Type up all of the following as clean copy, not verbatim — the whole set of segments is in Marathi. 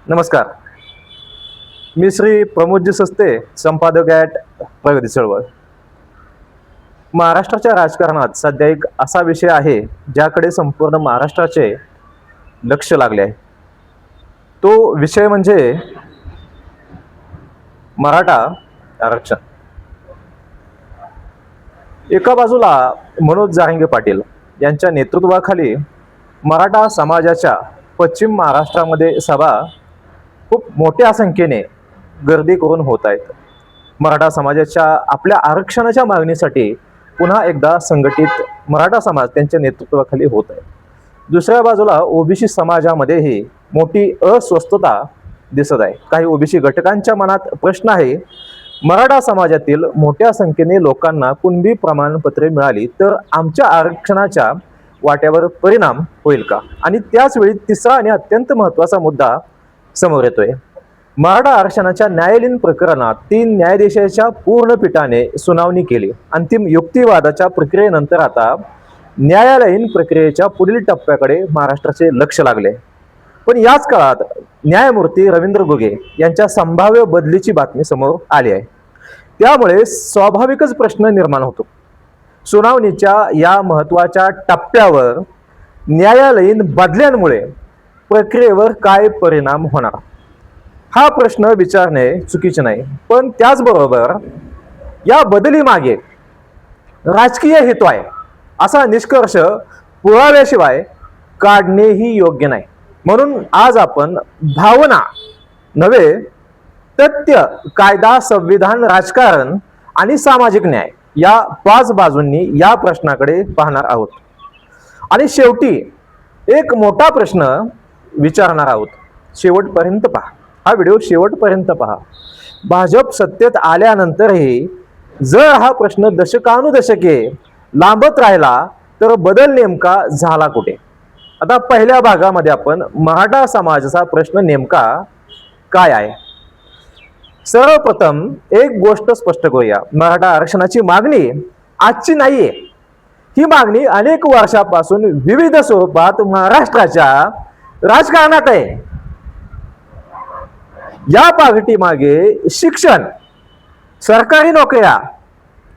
नमस्कार. मी श्री प्रमोदजी सस्ते, संपादक प्रगती चळवळ. महाराष्ट्राच्या राजकारणात सध्या एक असा विषय आहे ज्याकडे संपूर्ण महाराष्ट्राचे लक्ष लागले आहे. तो विषय म्हणजे मराठा आरक्षण. एका बाजूला मनोज जरांगे पाटील यांच्या नेतृत्वाखाली मराठा समाजाच्या पश्चिम महाराष्ट्रामध्ये सभा खूप मोठ्या संख्येने गर्दी करून होत आहेत. मराठा समाजाच्या आपल्या आरक्षणाच्या मागणीसाठी पुन्हा एकदा संघटित मराठा समाज त्यांच्या नेतृत्वाखाली होत आहे. दुसऱ्या बाजूला ओबीसी समाजामध्येही मोठी अस्वस्थता दिसत आहे. काही ओबीसी घटकांच्या मनात प्रश्न आहे, मराठा समाजातील मोठ्या संख्येने लोकांना कुणबी प्रमाणपत्रे मिळाली तर आमच्या आरक्षणाच्या वाट्यावर परिणाम होईल का? आणि त्याच वेळी तिसरा आणि अत्यंत महत्त्वाचा मुद्दा समोर येतोय. मराठा आरक्षणाच्या न्यायालयीन प्रकरणात 3 न्यायाधीशाच्या पूर्ण पीठाने सुनावणी केली. अंतिम युक्तिवादाच्या प्रक्रियेनंतर आता न्यायालयीन प्रक्रियेच्या पुढील टप्प्याकडे महाराष्ट्राचे लक्ष लागले. पण याच काळात न्यायमूर्ती रवींद्र घुगे यांच्या संभाव्य बदलीची बातमी समोर आली आहे. त्यामुळे स्वाभाविकच प्रश्न निर्माण होतो, सुनावणीच्या या महत्त्वाच्या टप्प्यावर न्यायालयीन बदल्यांमुळे प्रक्रियेवर काय परिणाम होणार? हा प्रश्न विचारणे चुकीचे नाही, पण त्याचबरोबर या बदलीमागे राजकीय हेतू आहे असा निष्कर्ष पुराव्याशिवाय काढणेही योग्य नाही. म्हणून आज आपण भावना नव्हे, तथ्य, कायदा, संविधान, राजकारण आणि सामाजिक न्याय या 5 बाजूंनी या प्रश्नाकडे पाहणार आहोत. आणि शेवटी एक मोठा प्रश्न विचारणार आहोत. शेवटपर्यंत पहा, हा व्हिडिओ शेवटपर्यंत पहा. भाजप सत्तेत आल्यानंतरही जर हा प्रश्न दशकानुदशके लांबत राहिला तर बदल नेमका झाला कुठे? आता पहिल्या भागामध्ये आपण मराठा समाजाचा प्रश्न नेमका काय आहे. सर्वप्रथम एक गोष्ट स्पष्ट करूया, मराठा आरक्षणाची मागणी आजची नाहीये. ही मागणी अनेक वर्षापासून विविध स्वरूपात महाराष्ट्राच्या राजकारणात आहे. या पाठीमागे शिक्षण, सरकारी नोकऱ्या,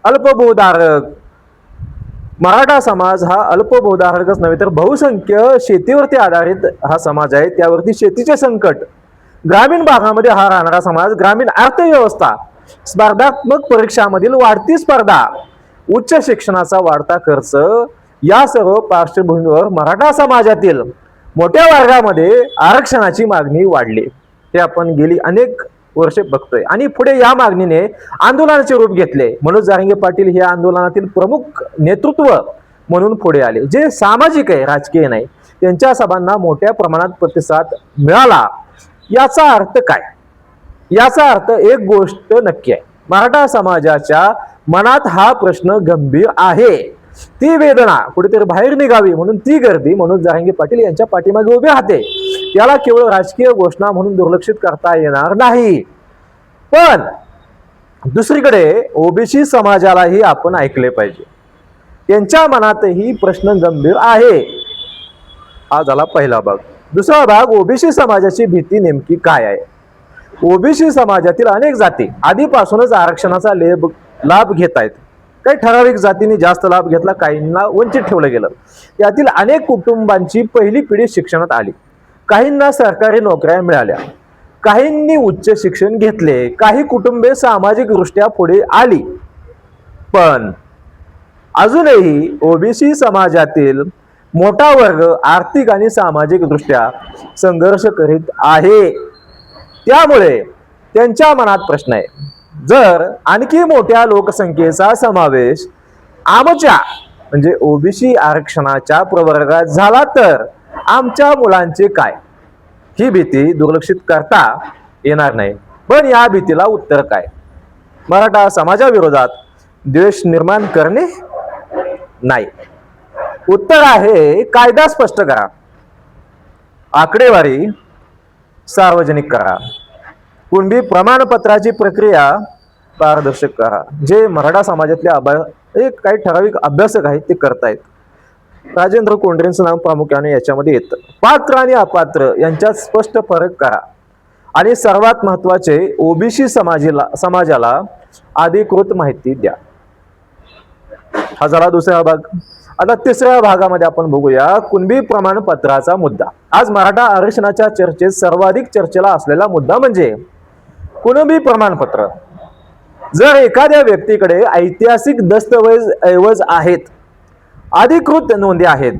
अल्पभूधारक, मराठा समाज हा अल्पभूधारकच नव्हे तर बहुसंख्य शेतीवरती आधारित हा समाज आहे. त्यावरती शेतीचे संकट, ग्रामीण भागामध्ये हा राहणारा समाज, ग्रामीण अर्थव्यवस्था, स्पर्धात्मक परीक्षामधील वाढती स्पर्धा, उच्च शिक्षणाचा वाढता खर्च, या सर्व पार्श्वभूमीवर मराठा समाजातील मोठ्या वर्गामध्ये आरक्षणाची मागणी वाढली. हे आपण गेली अनेक वर्षे बघतोय. आणि पुढे या मागणीने आंदोलनाचे रूप घेतले. मनोज जरांगे पाटील हे आंदोलनातील प्रमुख नेतृत्व म्हणून पुढे आले, जे सामाजिक आहे, राजकीय नाही. त्यांच्या सभांना मोठ्या प्रमाणात प्रतिसाद मिळाला. याचा अर्थ काय? याचा अर्थ एक गोष्ट नक्की आहे, मराठा समाजाच्या मनात हा प्रश्न गंभीर आहे. ती वेदना कुठेतरी बाहेर निघावी म्हणून ती गर्दी मनोज जरांगे पाटील यांच्या पाठीमागे उभी राहते. त्याला केवळ राजकीय घोषणा म्हणून दुर्लक्षित करता येणार नाही. पण दुसरीकडे ओबीसी समाजालाही आपण ऐकले पाहिजे. त्यांच्या मनातही प्रश्न गंभीर आहे. हा झाला पहिला भाग. दुसरा भाग, ओबीसी समाजाची भीती नेमकी काय आहे? ओबीसी समाजातील अनेक जाती आधीपासूनच आरक्षणाचा लाभ घेत आहेत. काही ठराविक जातींनी जास्त लाभ घेतला, काहींना वंचित ठेवलं गेलं. यातील अनेक कुटुंबांची पहिली पिढी शिक्षणात आली, काहींना सरकारी नोकऱ्या मिळाल्या, काहींनी उच्च शिक्षण घेतले, काही कुटुंबे सामाजिक दृष्ट्या पुढे आली. पण अजूनही ओबीसी समाजातील मोठा वर्ग आर्थिक आणि सामाजिक दृष्ट्या संघर्ष करीत आहे. त्यामुळे त्यांच्या मनात प्रश्न आहे, जर आणखी मोठ्या लोकसंख्येचा समावेश आमच्या म्हणजे ओबीसी आरक्षणाच्या प्रवर्गात झाला तर आमच्या मुलांचे काय? ही भीती दुर्लक्षित करता येणार नाही. पण या भीतीला उत्तर काय? मराठा समाजाविरोधात द्वेष निर्माण करणे नाही. उत्तर आहे, कायदा स्पष्ट करा, आकडेवारी सार्वजनिक करा, कुणबी प्रमाणपत्राची प्रक्रिया पारदर्शक करा. जे मराठा समाजातले काही ठराविक अभ्यासक आहेत ते करतायत. राजेंद्र कोंढरेंचं नाव प्रामुख्याने याच्यामध्ये येतं. पात्र आणि अपात्र यांच्यात स्पष्ट फरक करा. आणि सर्वात महत्वाचे ओबीसी समाजाला अधिकृत माहिती द्या. हा झाला दुसरा भाग. आता तिसऱ्या भागामध्ये आपण बघूया कुणबी प्रमाणपत्राचा मुद्दा. आज मराठा आरक्षणाच्या चर्चेत सर्वाधिक चर्चेला असलेला मुद्दा म्हणजे कुणबी प्रमाणपत्र. जर एखाद्या व्यक्तीकडे ऐतिहासिक दस्तऐवज आहेत, अधिकृत नोंदी आहेत,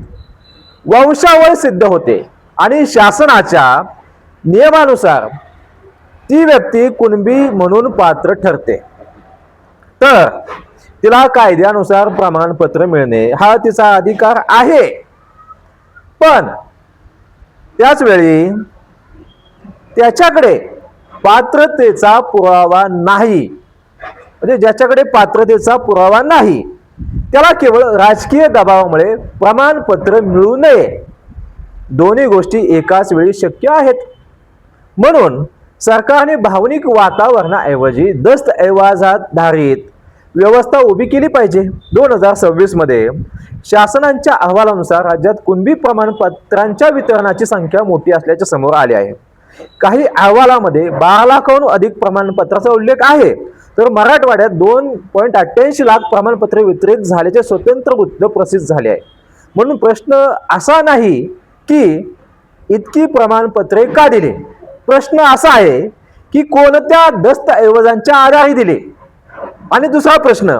वंशावळ सिद्ध होते आणि शासनाच्या नियमानुसार ती व्यक्ती कुणबी म्हणून पात्र ठरते, तर तिला कायद्यानुसार प्रमाणपत्र मिळणे हा तिचा अधिकार आहे. पण त्याच वेळी त्याच्याकडे पात्रतेचा पुरावा नाही, म्हणजे ज्याच्याकडे पात्रतेचा पुरावा नाही त्याला केवळ राजकीय दबावामुळे प्रमाणपत्र मिळू नये. दोन्ही गोष्टी एकाच वेळी शक्य आहेत. म्हणून सरकारने भावनिक वातावरणाऐवजी दस्तऐवजाधारित व्यवस्था उभी केली पाहिजे. 2026 मध्ये शासनाच्या अहवालानुसार राज्यात कुणबी प्रमाणपत्रांच्या वितरणाची संख्या मोठी असल्याचे समोर आले आहे. काही अहवालामध्ये 12 लाखाहून अधिक प्रमाणपत्राचा उल्लेख आहे, तर मराठवाड्यात 2.88 लाख प्रमाणपत्रे वितरित झाल्याचे स्वतंत्र वृत्त प्रसिद्ध झाले आहे. म्हणून प्रश्न असा नाही की इतकी प्रमाणपत्रे का दिली, प्रश्न असा आहे की कोणत्या दस्तऐवजांच्या आधारे दिली. आणि दुसरा प्रश्न,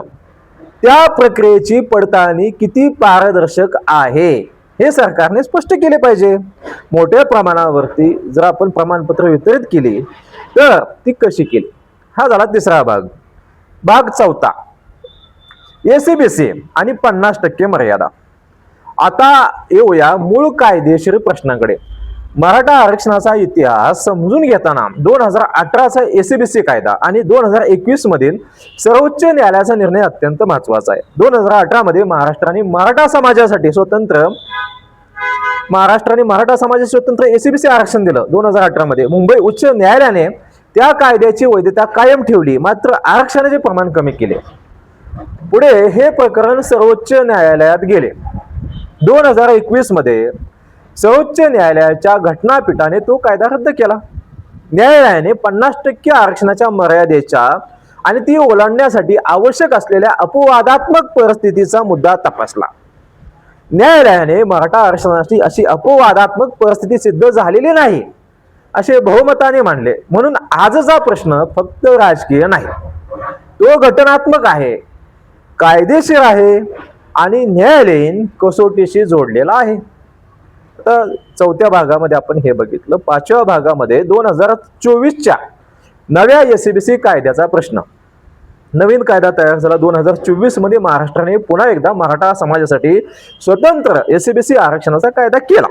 त्या प्रक्रियेची पडताळणी किती पारदर्शक आहे हे सरकारने स्पष्ट केले पाहिजे. मोठ्या प्रमाणावरती जर आपण प्रमाणपत्र वितरित केली तर ती कशी केली. हा झाला तिसरा भाग. भाग चौथा, एसीबीसी आणि 50% मर्यादा. आता येऊया मूळ कायदेशीर प्रश्नाकडे. मराठा आरक्षणाचा इतिहास समजून घेताना 2018चा एसीबीसी कायदा आणि 2021 मधील सर्वोच्च न्यायालयाचा निर्णय अत्यंत महत्वाचा आहे. 2018 मध्ये महाराष्ट्राने मराठा समाजासाठी स्वतंत्र एसीबीसी आरक्षण दिलं. 2018 मध्ये मुंबई उच्च न्यायालयाने त्या कायद्याची वैधता कायम ठेवली, मात्र आरक्षणाचे प्रमाण कमी केले. पुढे हे प्रकरण सर्वोच्च न्यायालयात गेले. 2021 मध्ये सर्वोच्च न्यायालयाच्या घटनापीठाने तो कायदा रद्द केला. न्यायालयाने 50% आरक्षणाच्या मर्यादेच्या आणि ती ओलांडण्यासाठी आवश्यक असलेल्या अपवादात्मक परिस्थितीचा मुद्दा तपासला. न्यायालयाने मराठा आरक्षणाची अशी अपवादात्मक परिस्थिती सिद्ध झालेली नाही असे बहुमताने मानले. म्हणून आजचा प्रश्न फक्त राजकीय नाही, तो घटनात्मक आहे, कायदेशीर आहे आणि न्यायालयीन कसोटीशी जोडलेला आहे. आता चौथ्या भागामध्ये आपण हे बघितलं. पाचव्या भागामध्ये 2024च्या नव्या एसीबीसी कायद्याचा प्रश्न. नवीन कायदा तयार झाला 2024 मध्ये. महाराष्ट्राने पुन्हा एकदा मराठा समाजासाठी स्वतंत्र एसीबीसी आरक्षणाचा कायदा केला.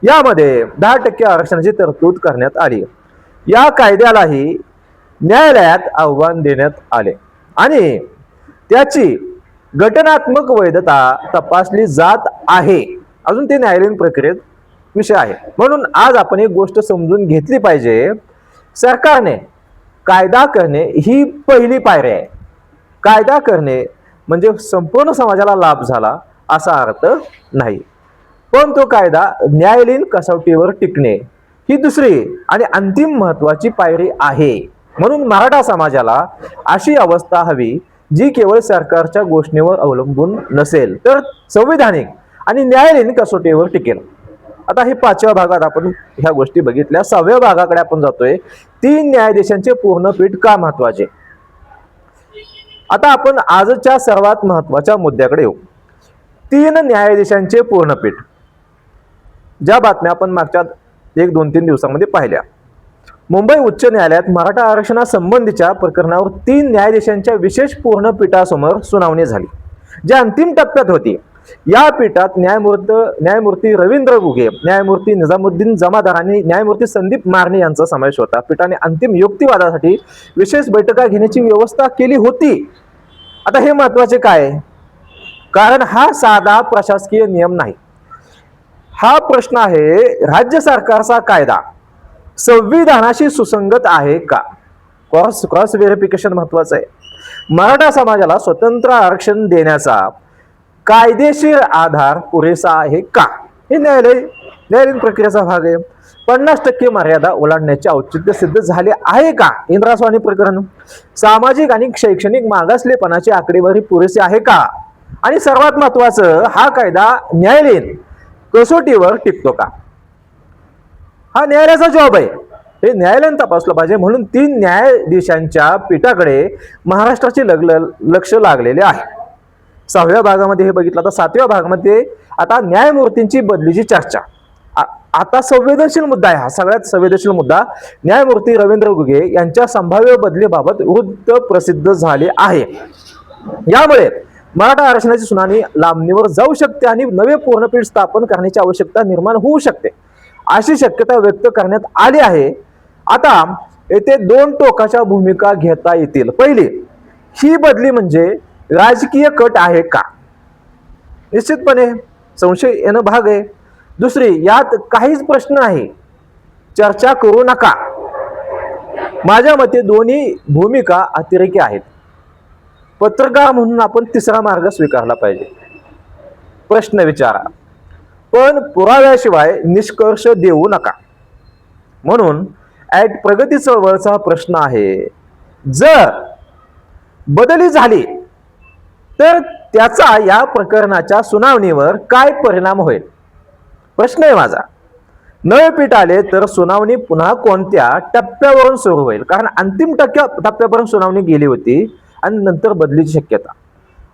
यामध्ये 10% आरक्षणाची तरतूद करण्यात आली. या कायद्यालाही न्यायालयात आव्हान देण्यात आले आणि त्याची घटनात्मक वैधता तपासली जात आहे. अजून ते न्यायालयीन प्रक्रियेत विषय आहे. म्हणून आज आपण एक गोष्ट समजून घेतली पाहिजे, सरकारने कायदा करणे ही पहिली पायरी आहे. कायदा करणे म्हणजे संपूर्ण समाजाला लाभ झाला असा अर्थ नाही, पण तो कायदा न्यायालयीन कसोटीवर टिकणे ही दुसरी आणि अंतिम महत्वाची पायरी आहे. म्हणून मराठा समाजाला अशी अवस्था हवी जी केवळ सरकारच्या घोषणेवर अवलंबून नसेल, तर संविधानिक आणि न्यायालयीन कसोटीवर टिकेल. आता हे पाचव्या भागात आपण ह्या गोष्टी बघितल्या. सहाव्या भागाकडे आपण जातोय. 3 न्यायाधीशांचे पूर्ण पीठ का महत्वाचे. आता आपण आजच्या सर्वात महत्वाच्या मुद्द्याकडे येऊ. 3 न्यायाधीशांचे पूर्ण पीठ. ज्या बातम्या आपण मागच्या 1-2-3 दिवसांमध्ये पाहिल्या. मुंबई उच्च न्यायालयात मराठा आरक्षणासंबंधीच्या प्रकरणावर 3 न्यायाधीशांच्या विशेष पूर्णपीठासमोर सुनावणी झाली, जी अंतिम टप्प्यात होती. या पीठात न्यायमूर्ती रवींद्र गुगे, न्यायमूर्ती निजामुद्दीन जमादार आणि न्यायमूर्ती संदीप मारणे यांचा समावेश होता. पीठाने अंतिम युक्तिवादासाठी विशेष बैठका घेण्याची व्यवस्था केली होती. आता हे महत्वाचे काय, कारण हा साधा प्रशासकीय नियम नाही. हा प्रश्न आहे, राज्य सरकारचा कायदा संविधानाशी सुसंगत आहे का. क्रॉस व्हेरिफिकेशन महत्वाचं आहे. मराठा समाजाला स्वतंत्र आरक्षण देण्याचा कायदेशीर आधार पुरेसा आहे का, हे न्यायालयीन प्रक्रियेचा भाग आहे. 50% मर्यादा ओलांडण्याचे औचित्य सिद्ध झाले आहे का? इंद्रास्वामी प्रकरण. सामाजिक आणि शैक्षणिक मागासलेपणाची आकडेवारी पुरेशी आहे का? आणि सर्वात महत्वाचं, हा कायदा न्यायालयीन कसोटीवर टिकतो का? हा न्यायालयाचा जॉब आहे, हे न्यायालयाने तपासलं पाहिजे. म्हणून 3 न्यायाधीशांच्या पीठाकडे महाराष्ट्राचे लक्ष लागलेले आहे. 6व्या भागामध्ये हे बघितलं. आता 7व्या भागामध्ये आता न्यायमूर्तींची बदलीची चर्चा. आता संवेदनशील मुद्दा आहे, हा सगळ्यात संवेदनशील मुद्दा. न्यायमूर्ती रवींद्र घुगे यांच्या संभाव्य बदलीबाबत वृत्त प्रसिद्ध झाले आहे. यामुळे मराठा आरक्षणाची सुनावणी लांबणीवर जाऊ शकते आणि नवे पूर्णपीठ स्थापन करण्याची आवश्यकता निर्माण होऊ शकते, अशी शक्यता व्यक्त करण्यात आली आहे. आता येथे 2 टोकाच्या भूमिका घेता येतील. पहिली, ही बदली म्हणजे राजकीय कट आहे का? निश्चितपणे संशय येणं भाग आहे. दुसरी, यात काहीच प्रश्न नाही, चर्चा करू नका. माझ्या मते दोन्ही भूमिका अतिरेकी आहेत. पत्रकार म्हणून आपण तिसरा मार्ग स्वीकारला पाहिजे. प्रश्न विचारा, पण पुराव्याशिवाय निष्कर्ष देऊ नका. म्हणून प्रगती चळवळचा प्रश्न आहे, जर बदली झाली तर त्याचा या प्रकरणाच्या सुनावणीवर काय परिणाम होईल? प्रश्न आहे माझा. नवे पीठ आले तर सुनावणी पुन्हा कोणत्या टप्प्यावरून सुरू होईल? कारण अंतिम टप्प्यापर्यंत सुनावणी गेली होती आणि नंतर बदलीची शक्यता.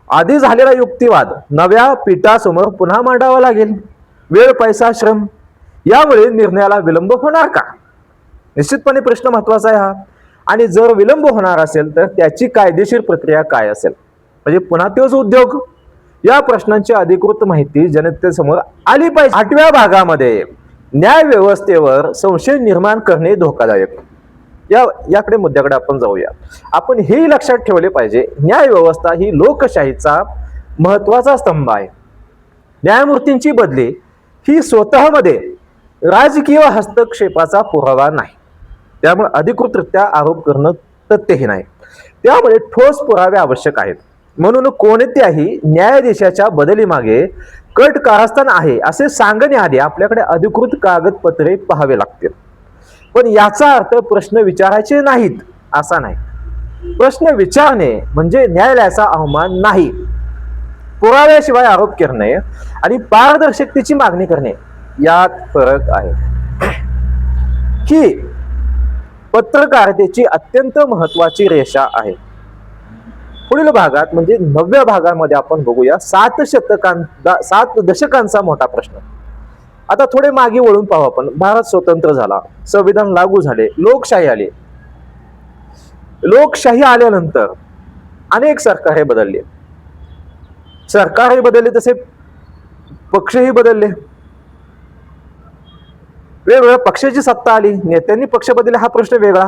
आधी झालेला युक्तिवाद नव्या पीठासमोर पुन्हा मांडावा लागेल. वेळ, पैसा, श्रम यामुळे निर्णयाला विलंब होणार का? निश्चितपणे प्रश्न महत्वाचा आहे हा. आणि जर विलंब होणार असेल तर त्याची कायदेशीर प्रक्रिया काय असेल? म्हणजे पुन्हा तोच उद्योग. या प्रश्नांची अधिकृत माहिती जनतेसमोर आली पाहिजे. 8व्या भागामध्ये न्याय व्यवस्थेवर संशय निर्माण करणे धोकादायक, याकडे मुद्द्याकडे आपण जाऊया. आपण हे लक्षात ठेवले पाहिजे, न्याय व्यवस्था ही लोकशाहीचा महत्वाचा स्तंभ आहे. न्यायमूर्तींची बदली ही स्वतःमध्ये राजकीय हस्तक्षेपाचा पुरावा नाही, त्यामुळे अधिकृतरित्या आरोप करणं तथ्यही नाही. त्यामुळे ठोस पुरावे आवश्यक आहेत. म्हणून कोणत्याही न्यायाधीशाच्या बदलीमागे कट कारस्थान आहे असे सांगण्याआधी आपल्याकडे अधिकृत कागदपत्रे पाहावे लागतील. पण याचा अर्थ प्रश्न विचारायचे नाहीत असा नाही. प्रश्न विचारणे म्हणजे न्यायालयाचा अवमान नाही. पुराव्याशिवाय आरोप करणे आणि पारदर्शकतेची मागणी करणे यात फरक आहे. ही पत्रकारितेची अत्यंत महत्वाची रेषा आहे. पुढील भागात म्हणजे 9व्या भागामध्ये आपण बघूया 7 दशकांचा मोठा प्रश्न. आता थोडे मागे वळून पाहू आपण. भारत स्वतंत्र झाला, संविधान लागू झाले, लोकशाही आली. लोकशाही आल्यानंतर अनेक सरकारे बदलली. सरकारही बदलले तसे पक्षही बदलले. वेगवेगळ्या पक्षाची सत्ता आली, नेत्यांनी पक्ष बदलले हा प्रश्न वेगळा.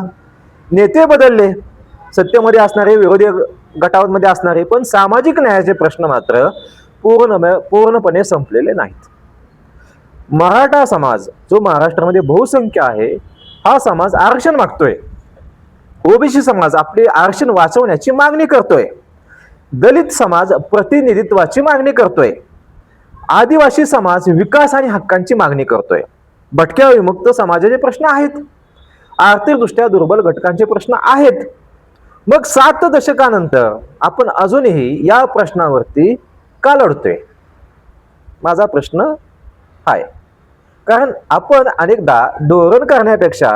नेते बदलले, सत्तेमध्ये असणारे, विरोधी गटामध्ये असणारे, पण सामाजिक न्यायाचे प्रश्न मात्र पूर्णपणे संपलेले नाहीत. मराठा समाज जो महाराष्ट्रामध्ये बहुसंख्य आहे, हा समाज आरक्षण मागतोय. ओबीसी समाज आपले आरक्षण वाचवण्याची मागणी करतोय. दलित समाज प्रतिनिधित्वाची मागणी करतोय. आदिवासी समाज विकास आणि हक्कांची मागणी करतोय. भटक्या विमुक्त समाजाचे प्रश्न आहेत. आर्थिकदृष्ट्या दुर्बल घटकांचे प्रश्न आहेत. मग 7 दशकानंतर आपण अजूनही या प्रश्नावरती का लढतोय? माझा प्रश्न आहे. कारण आपण अनेकदा धोरण करण्यापेक्षा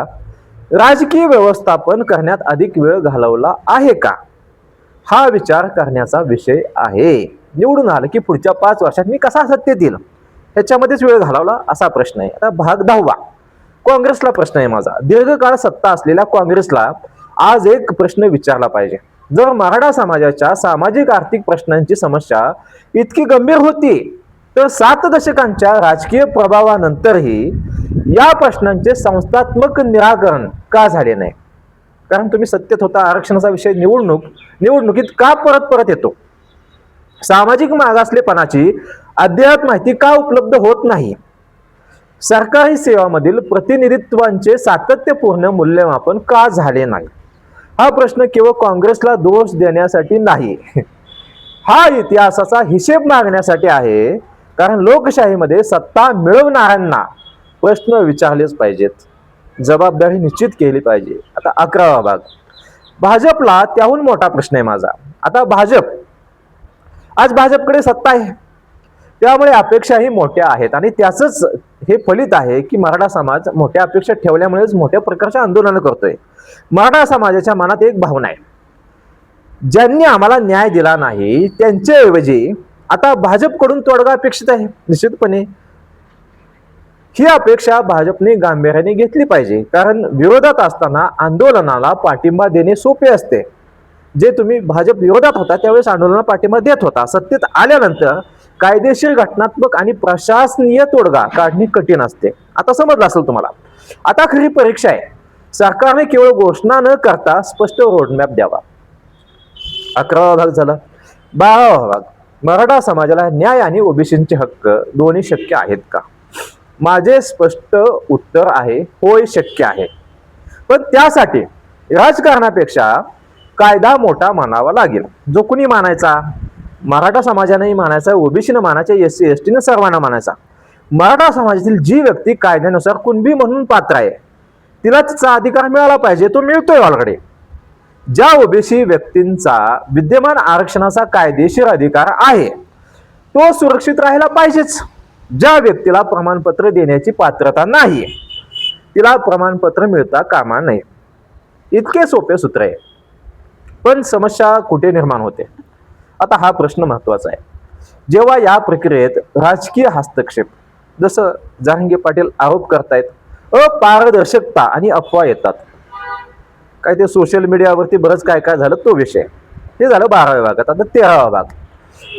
राजकीय व्यवस्थापन करण्यात अधिक वेळ घालवला आहे का, हा विचार करण्याचा विषय आहे. निवडून आलं की पुढच्या 5 वर्षात मी कसा सत्तेत येईल ह्याच्यामध्येच वेळ घालवला असा प्रश्न आहे. आता भाग 10वा काँग्रेसला प्रश्न आहे माझा. दीर्घकाळ सत्ता असलेल्या काँग्रेसला आज एक प्रश्न विचारला पाहिजे. जर मराठा समाजाच्या सामाजिक आर्थिक प्रश्नांची समस्या इतकी गंभीर होती तर 7 दशकांच्या राजकीय प्रभावानंतरही या प्रश्नांचे संस्थात्मक निराकरण का झाले नाही? कारण तुम्ही सत्तेत होता, आरक्षणाचा विषय निवडणुकीत का परत येतो? सामाजिक मागासलेपणाची अद्याप माहिती का उपलब्ध होत नाही? सरकारी सेवांमधील प्रतिनिधित्वांचे सातत्यपूर्ण मूल्यमापन का झाले नाही? हा प्रश्न केवळ काँग्रेसला दोष देण्यासाठी नाही, हा इतिहासाचा हिशेब मागण्यासाठी आहे. कारण लोकशाहीमध्ये सत्ता मिळवणाऱ्यांना प्रश्न विचारलेच पाहिजेत, जबाबदारी निश्चित केली पाहिजे. आता 11वा भाग, भाजपला त्याहून मोठा प्रश्न आहे माझा. आता आज भाजपकडे सत्ता आहे, त्यामुळे अपेक्षाही मोठ्या आहेत आणि त्याचंच हे फलित आहे की मराठा समाज मोठ्या अपेक्षा ठेवल्यामुळेच मोठ्या प्रकारचे आंदोलन करतोय. मराठा समाजाच्या मनात एक भावना आहे, ज्यांनी आम्हाला न्याय दिला नाही त्यांच्याऐवजी आता भाजपकडून तोडगा अपेक्षित आहे. निश्चितपणे ही अपेक्षा भाजपने गांभीर्याने घेतली पाहिजे, कारण विरोधात असताना आंदोलनाला पाठिंबा देणे सोपे असते. जे तुम्ही भाजप विरोधात होता त्यावेळेस आंदोलनाला पाठिंबा देत होता, सत्तेत आल्यानंतर कायदेशीर, घटनात्मक आणि प्रशासनीय तोडगा काढणे कठीण असते. आता समजलं असेल तुम्हाला. आता खरी परीक्षा आहे, सरकारने केवळ घोषणा न करता स्पष्ट रोडमॅप द्यावा. 11वा भाग झाला. 12वा भाग, मराठा समाजाला न्याय आणि ओबीसीचे हक्क दोन्ही शक्य आहेत का? माझे स्पष्ट उत्तर आहे, होय, शक्य आहे. पण त्यासाठी राजकारणापेक्षा कायदा मोठा मानावा लागेल. जो कुणी मानायचा, मराठा समाजानेही मानायचा, ओबीसीनं मानायचा, SC ST सर्वांना मानायचा. मराठा समाजातील जी व्यक्ती कायद्यानुसार कुणबी म्हणून पात्र आहे तिला तिचा अधिकार मिळाला पाहिजे. तो मिळतोय ऑलरेडी. ज्या ओबीसी व्यक्तींचा विद्यमान आरक्षणाचा कायदेशीर अधिकार आहे तो सुरक्षित राहायला पाहिजेच. ज्या व्यक्तीला प्रमाणपत्र देण्याची पात्रता नाही तिला प्रमाणपत्र मिळता कामा नये. इतके सोपे सूत्र आहे. पण समस्या कुठे निर्माण होते? आता हा प्रश्न महत्वाचा आहे. जेव्हा या प्रक्रियेत राजकीय हस्तक्षेप, जसं जरांगे पाटील आरोप करतायत, अपारदर्शकता आणि अफवा येतात. काय ते सोशल मीडियावरती बरंच काय काय झालं तो विषय. हे झालं 12व्या भागात. आता 13वा भाग,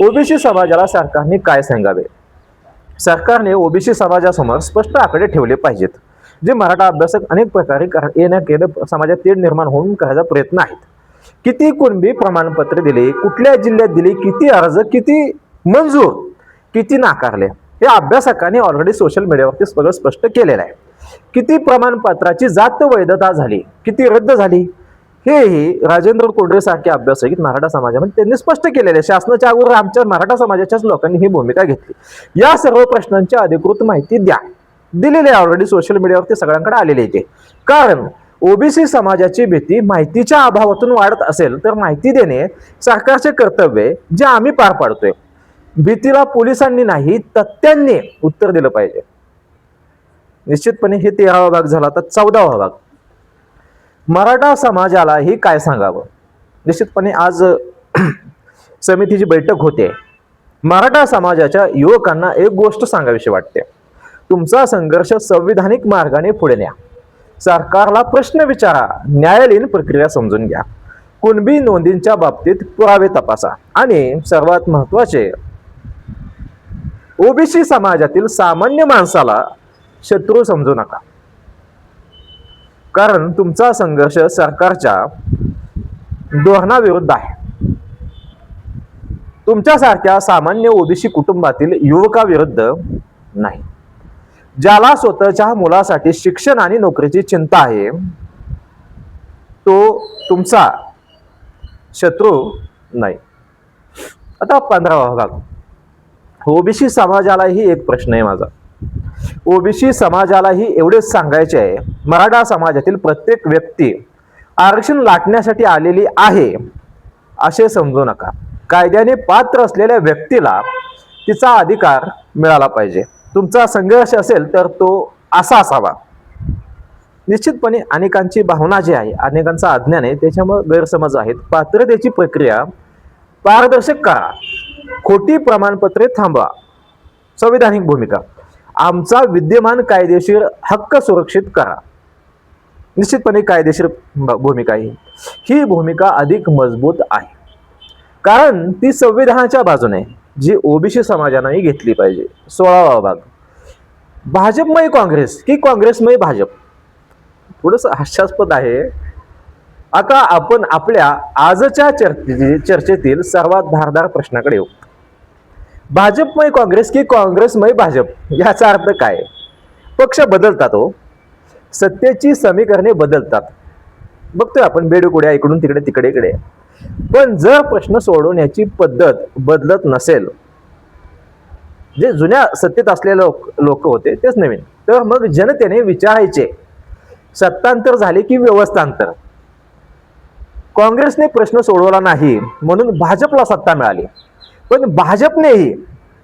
ओबीसी समाजाला सरकारने काय सांगावे? सरकारने ओबीसी समाजासमोर स्पष्ट आकडे ठेवले पाहिजेत. जे मराठा अभ्यासक अनेक प्रकारे केलं समाजात तेढ निर्माण होऊन करायचा प्रयत्न आहेत. किती कुणबी प्रमाणपत्र दिले, कुठल्या जिल्ह्यात दिले, किती अर्ज, किती मंजूर, किती नाकारले, हे अभ्यासकांनी ऑलरेडी सोशल मीडियावरती सगळं स्पष्ट केलेलं आहे. किती प्रमाणपत्राची जात वैधता झाली, किती रद्द झाली, हेही राजेंद्र कोडरे सारखे अभ्यासक मराठा समाजामध्ये त्यांनी स्पष्ट केलेले. शासनाच्या अगोदर आमच्या मराठा समाजाच्याच लोकांनी ही भूमिका घेतली. या सर्व प्रश्नांची अधिकृत माहिती द्या. दिलेली आहे ऑलरेडी सोशल मीडियावरती सगळ्यांकडे आलेली आहे. कारण ओबीसी समाजाची भीती माहितीच्या अभावातून वाढत असेल तर माहिती देणे सरकारचे कर्तव्य जे आम्ही पार पाडतोय. भीतीला पोलिसांनी नाही तथ्यांनी उत्तर दिलं पाहिजे. निश्चितपणे हे 13वा भाग झाला. तर 14वा भाग, मराठा समाजालाही काय सांगावं? निश्चितपणे आज समितीची बैठक होते. मराठा समाजाच्या युवकांना एक गोष्ट सांगावीशी वाटते. तुमचा संघर्ष संविधानिक मार्गाने पुढे न्या. सरकारला प्रश्न विचारा, न्यायालयीन प्रक्रिया समजून घ्या, कुणबी नोंदींच्या बाबतीत पुरावे तपासा आणि सर्वात महत्वाचे, ओबीसी समाजातील सामान्य माणसाला शत्रू समजू नका. कारण तुमचा संघर्ष सरकारच्या धोरणाविरुद्ध आहे. तुमच्यासारख्या सामान्य ओबीसी कुटुंबातील युवकाविरुद्ध नाही. ज्याला स्वतःच्या मुलासाठी शिक्षण आणि नोकरीची चिंता आहे तो तुमचा शत्रू नाही. आता 15वा भाग, ओबीसी समाजालाही एक प्रश्न आहे माझा. ओबीसी समाजालाही एवढेच सांगायचे आहे, मराठा समाजातील प्रत्येक व्यक्ती आरक्षण लाटण्यासाठी आलेली आहे असे समजू नका. कायद्याने पात्र असलेल्या व्यक्तीला तिचा अधिकार मिळाला पाहिजे. तुमचा संघर्ष असेल तर तो असा असावा. निश्चितपणे अनेकांची भावना जी आहे, अनेकांचा अज्ञान आहे, त्याच्यामुळे गैरसमज आहेत. पात्रतेची प्रक्रिया पारदर्शक करा, खोटी प्रमाणपत्रे थांबवा, संविधानिक भूमिका, आमचा विद्यमान कायदेशीर हक्क सुरक्षित करा. निश्चितपणे कायदेशीर भूमिका ही भूमिका अधिक मजबूत आहे, कारण ती संविधानाच्या बाजूने जी ओबीसी समाजानेही घेतली पाहिजे. 16वा भाग, भाजपमय काँग्रेस की काँग्रेसमय भाजप? थोडंस हास्यास्पद आहे. आता आपण आपल्या आजच्या चर्चेतील सर्वात धारदार प्रश्नाकडे येऊ. भाजपमय काँग्रेस की काँग्रेसमय भाजप याचा अर्थ काय? पक्ष बदलतात हो, सत्तेची समीकरणे बदलतात. बघतोय आपण बेडुकुड्या इकडून तिकडे तिकडे इकडे. पण जर प्रश्न सोडवण्याची पद्धत बदलत नसेल, जे जुन्या सत्तेत असलेले लोक होते तेच नवीन, तर मग जनतेने विचारायचे, सत्तांतर झाले की व्यवस्थांतर. काँग्रेसने प्रश्न सोडवला नाही म्हणून भाजपला सत्ता मिळाली, पण भाजपनेही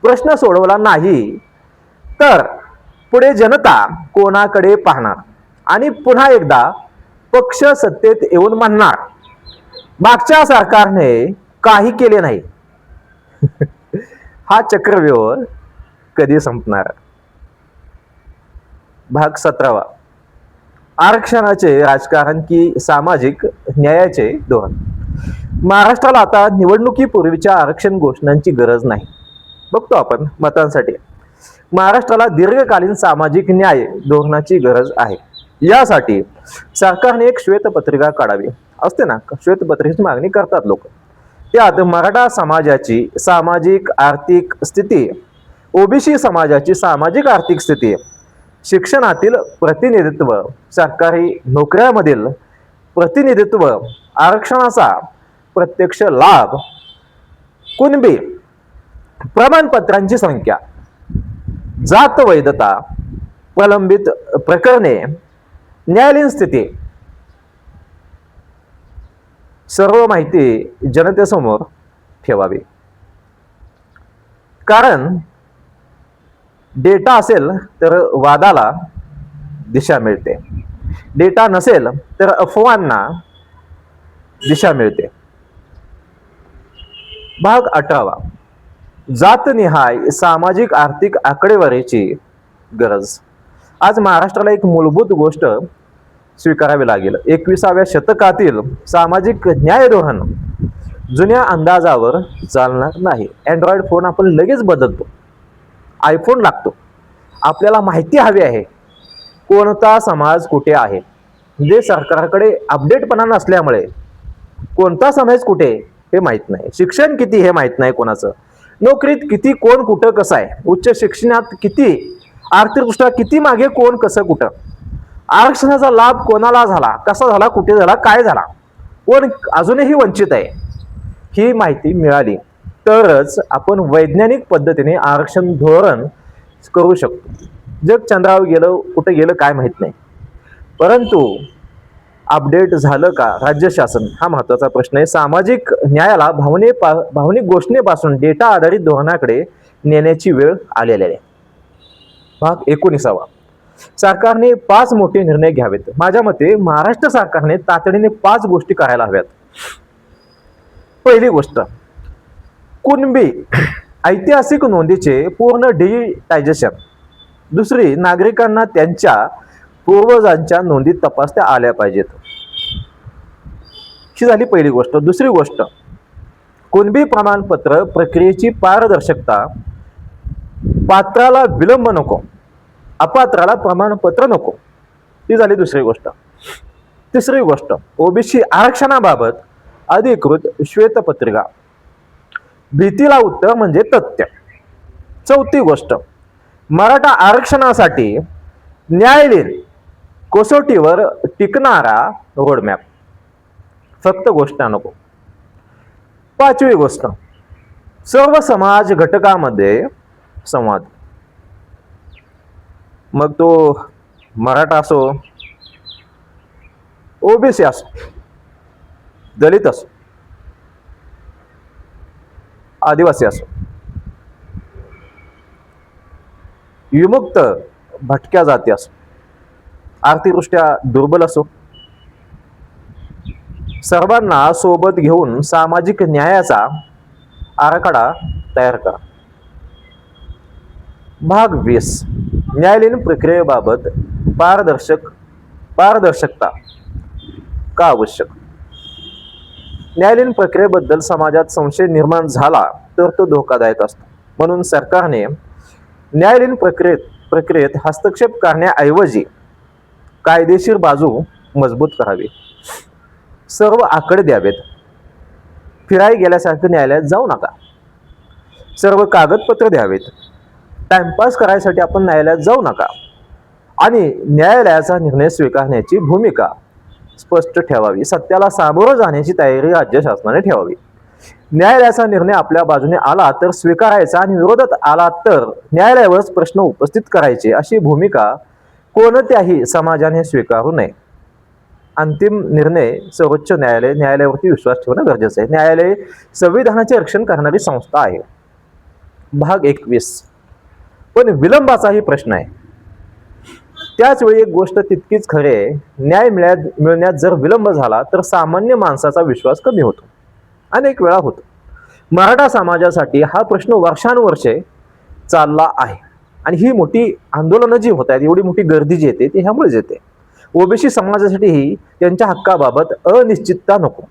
प्रश्न सोडवला नाही तर पुढे जनता कोणाकडे पाहणार आणि पुन्हा एकदा पक्ष सत्तेत येऊन म्हणणार मागच्या सरकारने काही केले नाही. हा चक्रव्यूह कधी संपणार? भाग 17. आरक्षणाचे राजकारण की सामाजिक न्यायाचे धोरण. महाराष्ट्राला आता निवडणुकीपूर्वीच्या आरक्षण घोषणांची गरज नाही. बघतो आपण मतांसाठी महाराष्ट्राला दीर्घकालीन सामाजिक न्याय धोरणाची गरज आहे. यासाठी सरकारने एक श्वेतपत्रिका काढावी. असते ना, श्वेतपत्रिकेची मागणी करतात लोक. त्यात मराठा समाजाची सामाजिक आर्थिक स्थिती, ओबीसी समाजाची सामाजिक आर्थिक स्थिती, शिक्षणातील प्रतिनिधित्व, सरकारी नोकऱ्यामधील प्रतिनिधित्व, आरक्षणाचा प्रत्यक्ष लाभ, कुणबी प्रमाणपत्रांची संख्या, जात वैधता, प्रलंबित प्रकरणे, न्यायालयीन स्थिती, सर्व माहिती जनतेसमोर ठेवावी. कारण डेटा असेल तर वादाला दिशा मिळते, डेटा नसेल तर अफवांना दिशा मिळते. भाग 18. जातनिहाय सामाजिक आर्थिक आकडेवारीची गरज. आज महाराष्ट्राला एक मूलभूत गोष्ट स्वीकारावी लागेल. 21व्या शतकातील सामाजिक न्याय धोरण जुन्या अंदाजावर चालणार नाही. अँड्रॉइड फोन आपण लगेच बदलतो, आयफोन लागतो. आपल्याला माहिती हवी आहे कोणता समाज कुठे आहे. म्हणजे सरकारकडे अपडेटपणा नसल्यामुळे कोणता समाज कुठे हे माहीत नाही, शिक्षण किती हे माहीत नाही कोणाचं, नोकरीत किती कोण कुठं कसं आहे, उच्च शिक्षणात किती, आर्थिकदृष्ट्या किती मागे कोण कसं कुठं, आरक्षणाचा लाभ कोणाला झाला, कसा झाला, कुठे झाला, काय झाला, कोण अजूनही वंचित आहे, ही माहिती मिळाली तरच आपण वैज्ञानिक पद्धतीने आरक्षण धोरण करू शकतो. जग चंद्रावर गेलं कुठं गेलं काय माहित नाही, परंतु अपडेट झालं का राज्य शासन हा महत्त्वाचा प्रश्न आहे. सामाजिक न्यायाला भावनिक घोषणेपासून डेटा आधारित धोरणाकडे नेण्याची वेळ आलेली आहे. भाग 19. सरकारने 5 मोठे निर्णय घ्यावेत. माझ्या मते महाराष्ट्र सरकारने तातडीने 5 गोष्टी करायला हव्यात. पहिली गोष्ट, कुणबी ऐतिहासिक नोंदीचे पूर्ण डिजिटायझेशन. दुसरी, नागरिकांना त्यांच्या पूर्वजांच्या नोंदी तपासता आल्या पाहिजेत. ही झाली पहिली गोष्ट. दुसरी गोष्ट, कुणबी प्रमाणपत्र प्रक्रियेची पारदर्शकता. पात्राला विलंब नको, अपात्राला प्रमाणपत्र नको. ही झाली दुसरी गोष्ट. तिसरी गोष्ट, ओबीसी आरक्षणाबाबत अधिकृत श्वेतपत्रिका. भीतीला उत्तर म्हणजे तथ्य. चौथी गोष्ट, मराठा आरक्षणासाठी न्यायालयीन कसोटीवर टिकणारा रोडमॅप, फक्त घोषणा नको. पाचवी गोष्ट, सर्व समाज घटकामध्ये संवाद. मग तो मराठा असो, ओबीसी असो, दलित असो, आदिवासी असो, विमुक्त भटक्या जाती असो, आर्थिकदृष्ट्या दुर्बल असो, सर्वांना सोबत घेऊन सामाजिक न्यायाचा आराखडा तयार करा. भाग 20. न्यायालयीन प्रक्रियेबाबत पारदर्शकता का आवश्यक. न्यायालयीन प्रक्रियेबद्दल समाजात संशय निर्माण झाला तर तो धोकादायक असतो. म्हणून सरकारने न्यायालयीन प्रक्रियेत हस्तक्षेप करण्याऐवजी कायदेशीर बाजू मजबूत करावी. सर्व आकडे द्यावेत. फिराई गेल्यासारखं न्यायालयात जाऊ नका. सर्व कागदपत्र द्यावेत. टाइमपास करायसाठी आपण न्यायालयात जाऊ नका. आणि न्यायालयाचा निर्णय स्वीकारण्याची भूमिका स्पष्ट ठेवावी. सत्याला सामोरं जाण्याची तयारी राज्य शासनाने ठेवावी. न्यायालयाचा निर्णय आपल्या बाजूने आला तर स्वीकारायचा आणि विरोधात आला तर न्यायालयावरच प्रश्न उपस्थित करायचे, अशी भूमिका कोणत्याही समाजाने स्वीकारू नये. अंतिम निर्णय सर्वोच्च न्यायालयावरती विश्वास ठेवणं गरजेचं आहे. न्यायालय संविधानाचे रक्षण करणारी संस्था आहे. भाग 21. पण विलंबाचाही प्रश्न आहे. त्याच वेळी एक गोष्ट तितकीच खरी आहे, न्याय मिळण्यात जर विलंब झाला तर सामान्य माणसाचा विश्वास कमी होतो, अनेक वेळा होतो. मराठा समाजासाठी हा प्रश्न वर्षानुवर्षे चालला आहे आणि ही मोठी आंदोलनं जी होत आहेत, एवढी मोठी गर्दी जी येते ती ह्यामुळेच येते. ओबीसी समाजासाठीही त्यांच्या हक्काबाबत अनिश्चितता नको,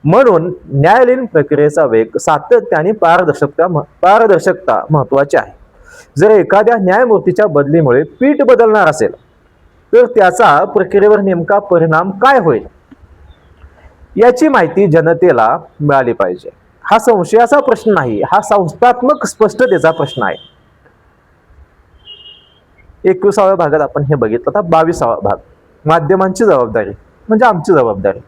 म्हणून न्यायालयीन प्रक्रियेचा वेग, सातत्य आणि पारदर्शकता महत्वाची आहे. जर एखाद्या न्यायमूर्तीच्या बदलीमुळे पीठ बदलणार असेल तर त्याचा प्रक्रियेवर नेमका परिणाम काय होईल याची माहिती जनतेला मिळाली पाहिजे. हा संशयाचा प्रश्न नाही, हा संस्थात्मक स्पष्टतेचा प्रश्न आहे. 21व्या भागात आपण हे बघितलं. आता 22वा भाग, माध्यमांची जबाबदारी म्हणजे आमची जबाबदारी.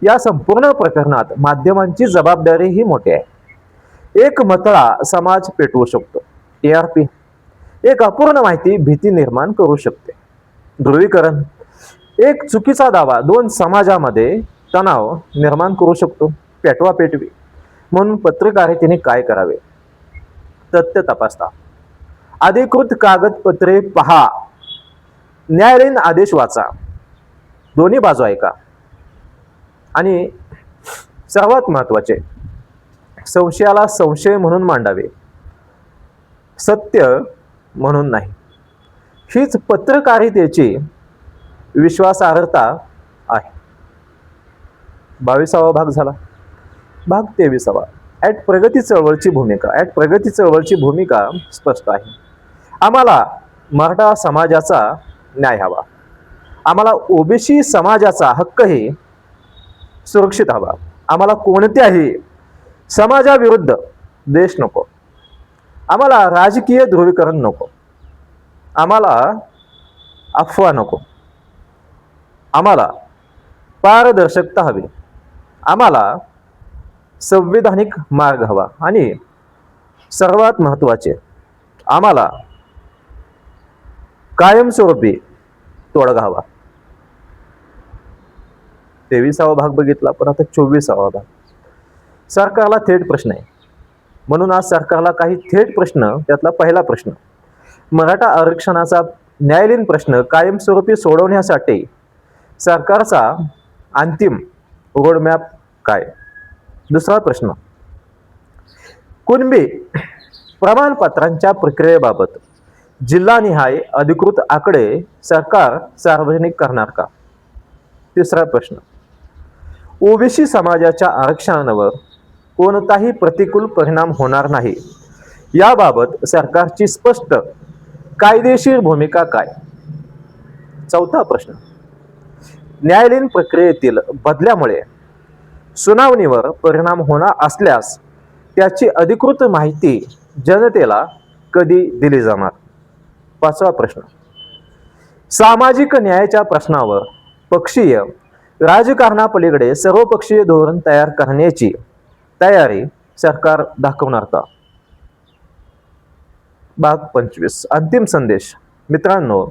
या संपूर्ण प्रकरणात माध्यमांची जबाबदारी ही मोठी आहे. एक मतळा समाज पेटवू शकतो, TRP. एक अपूर्ण माहिती भीती निर्माण करू शकते, ध्रुवीकरण. एक चुकीचा दावा दोन समाजामध्ये तणाव निर्माण करू शकतो, पेटवापेटवी. म्हणून पत्रकारितेने काय करावे? तथ्य तपासता, अधिकृत कागदपत्रे पहा, न्यायालयीन आदेश वाचा, दोन्ही बाजू ऐका आणि सर्वात महत्वाचे, संशयाला संशय म्हणून मांडावे, सत्य म्हणून नाही. हीच पत्रकारितेची विश्वासार्हता आहे. 22वा भाग झाला. भाग 23वा, प्रगती चळवळची भूमिका स्पष्ट आहे. आम्हाला मराठा समाजाचा न्याय हवा. आम्हाला ओबीसी समाजाचा हक्कही सुरक्षित हवा. आम्हाला कोणत्याही समाजाविरुद्ध देश नको. आम्हाला राजकीय ध्रुवीकरण नको. आम्हाला अफवा नको. आम्हाला पारदर्शकता हवी. आम्हाला संविधानिक मार्ग हवा आणि सर्वात महत्वाचे, आम्हाला कायमस्वरूपी तोडगा हवा. 23वा भाग बघितला. पण आता 24वा भाग, सरकारला थेट प्रश्न आहे. म्हणून आज सरकारला काही थेट प्रश्न. त्यातला पहिला प्रश्न, मराठा आरक्षणाचा न्यायालयीन प्रश्न कायमस्वरूपी सोडवण्यासाठी सरकारचा अंतिम रोडमॅप काय? दुसरा प्रश्न, कुणबी प्रमाणपत्रांच्या प्रक्रियेबाबत जिल्हानिहाय अधिकृत आकडे सरकार सार्वजनिक करणार का? तिसरा प्रश्न, ओबीसी समाजाच्या आरक्षणावर कोणताही प्रतिकूल परिणाम होणार नाही याबाबत सरकारची स्पष्ट कायदेशीर भूमिका काय? चौथा प्रश्न, न्यायालयीन प्रक्रियेतील बदल्यामुळे सुनावणीवर परिणाम होणार असल्यास त्याची अधिकृत माहिती जनतेला कधी दिली जाणार? पाचवा प्रश्न, सामाजिक न्यायाच्या प्रश्नावर पक्षीय राजकारणापलीकडे सर्वपक्षीय धोरण तयार करण्याची तयारी सरकार दाखवणार का? भाग 25, अंतिम संदेश. मित्रांनो,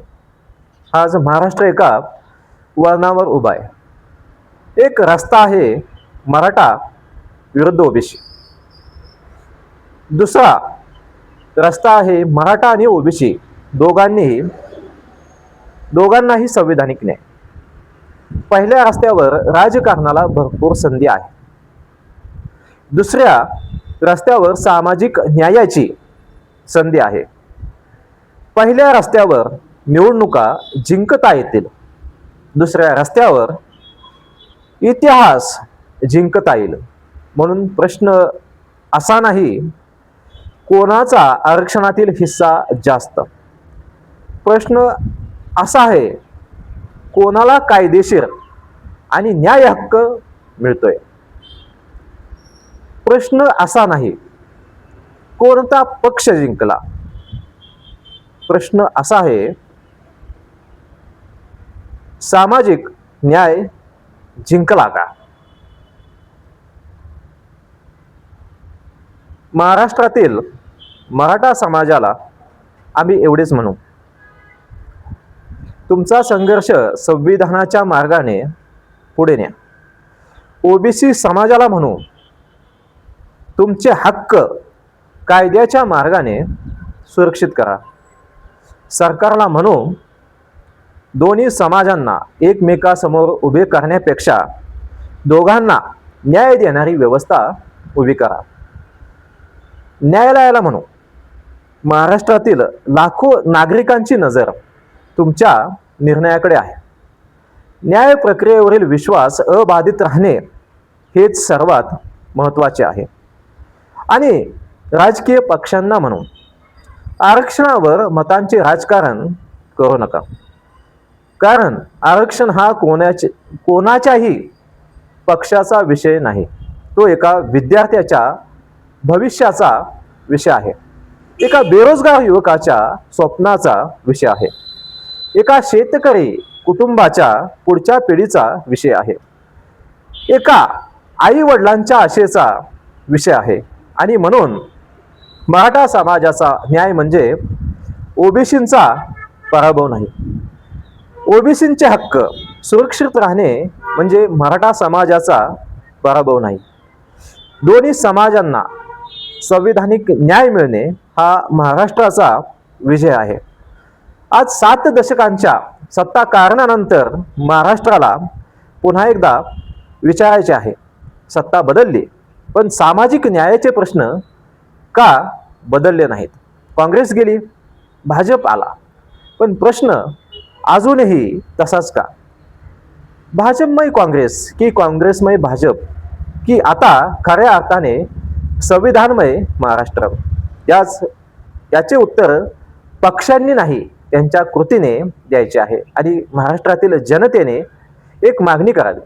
आज महाराष्ट्र एका वळणावर उभा आहे. एक रस्ता आहे मराठा विरुद्ध ओबीसी. दुसरा रस्ता आहे मराठा आणि ओबीसी दोघांनाही संविधानिक न्याय. पहिल्या रस्त्यावर राजकारणाला भरपूर संधी आहे. दुसऱ्या रस्त्यावर सामाजिक न्यायाची संधी आहे. पहिल्या रस्त्यावर निवडणुका जिंकता येतील. दुसऱ्या रस्त्यावर इतिहास जिंकता येईल. म्हणून प्रश्न असा नाही कोणाचा आरक्षणातील हिस्सा जास्त. प्रश्न असा आहे कोणाला कायदेशीर आणि न्याय हक्क मिळतोय. प्रश्न असा नाही कोणता पक्ष जिंकला. प्रश्न असा आहे सामाजिक न्याय जिंकला का? महाराष्ट्रातील मराठा समाजाला आम्ही एवढेच म्हणू, तुमचा संघर्ष संविधानाच्या मार्गाने पुढे न्या. ओबीसी समाजाला म्हणू, तुमचे हक्क कायद्याच्या मार्गाने सुरक्षित करा. सरकारला म्हणू, दोन्ही समाजांना एकमेकासमोर उभे करण्यापेक्षा दोघांना न्याय देणारी व्यवस्था उभी करा. न्यायालयाला म्हणू, महाराष्ट्रातील लाखो नागरिकांची नजर तुमच्या निर्णयाकडे आहे. न्याय प्रक्रियेवरील विश्वास अबाधित राहणे हेच सर्वात महत्त्वाचे आहे. आणि राजकीय पक्षांना म्हणू, आरक्षणावर मतांचे राजकारण करू नका. कारण आरक्षण हा कोणाच्याही पक्षाचा विषय नाही. तो एका विद्यार्थ्याच्या भविष्याचा विषय आहे. एका बेरोजगार युवकाच्या स्वप्नाचा विषय आहे. एका शेतकरी कुटुंबाच्या पुढच्या पिढीचा विषय आहे. एका आई वडिलांच्या आशेचा विषय आहे. आणि म्हणून मराठा समाजाचा न्याय म्हणजे ओबीसींचा पराभव नाही. ओबीसींचे हक्क सुरक्षित राहणे म्हणजे मराठा समाजाचा पराभव नाही. दोन्ही समाजांना संविधानिक न्याय मिळणे हा महाराष्ट्राचा विजय आहे. आज 7 दशकांच्या सत्ता कारणानंतर महाराष्ट्राला पुन्हा एकदा विचारायचे आहे. सत्ता बदलली, पण सामाजिक न्यायाचे प्रश्न का बदलले नाहीत? काँग्रेस गेली, भाजप आला, पण प्रश्न अजूनही तसाच का? भाजपमय काँग्रेस की काँग्रेसमय भाजप की आता खऱ्या अर्थाने संविधानमय महाराष्ट्र? याचे उत्तर पक्षांनी नाही, त्यांच्या कृतीने द्यायचे आहे. आणि महाराष्ट्रातील जनतेने एक मागणी करावी,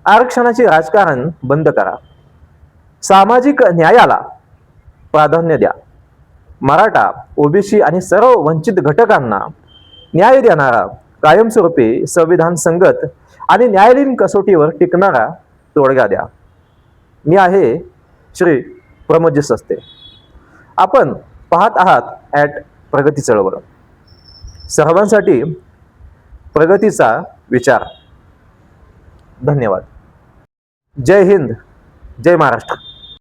आरक्षणाचे राजकारण बंद करा. सामाजिक न्यायाला प्राधान्य द्या. मराठा, ओबीसी आणि सर्व वंचित घटकांना न्याय देणारा, कायमस्वरूपी संविधान संगत आणि न्यायालयीन कसोटीवर टिकणारा तोडगा द्या. मी आहे श्री प्रमोदजी सस्ते. आपण पाहत आहात प्रगती चळवळ. सर्वांसाठी प्रगतीचा विचार. धन्यवाद. जय हिंद, जय महाराष्ट्र.